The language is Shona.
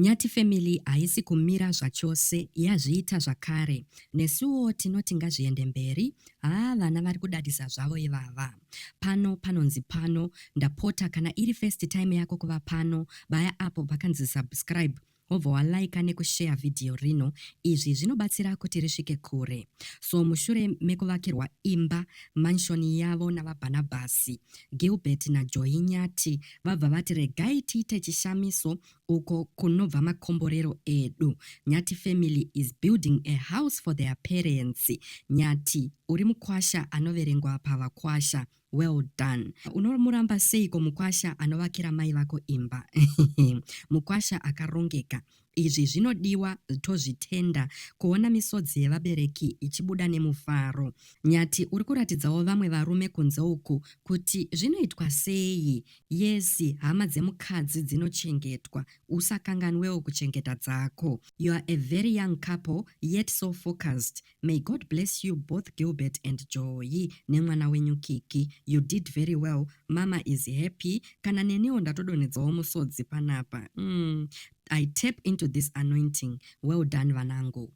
Nyathi family haisi kumira zvachose, yazviita zvakare. Nesuwo tinoti ngazviende mberi. Vana vari kudadisa zvavo ivava. Pano panonzi pano, ndapota kana iri first time yako kuva pano, baya apo pakanzi subscribe. Wobva walaika nekushare video rino. Izvi zvinobatsira kuti risvike kure. So mushure mekuvakirwa imba, manshoni yavo navaBhanabhasi, Gilbert naJoy Nyathi vabva vati regai tiite chishamiso uko kunobva makomborero edu. Nyathi family is building a house for their parents. Nyathi, uri mukwasha anoverengwa pavakwasha. Well done. Unomuramba seiko mukwasha anovakira mai vako imba? Mukwasha akarongeka. Izvi zvinodiwa tozvitenda kuona misodzi yevabereki ichibuda nemufaro. Nyathi, uri kuratidzawo vamwe varume kunze uku kuti zvinoitwa sei. Yesi, hama dzemukadzi dzinochengetwa. Usakanganwewo kuchengeta dzako. You are a very young couple, yet so focused. May God bless you both, Gilbert and Joy. Nemwana wenyu Kiki. You did very well. Mama is happy. Kana nenewo ndatodonedzawo musodzi panapa. I tap into this anointing. Well done, Vanango.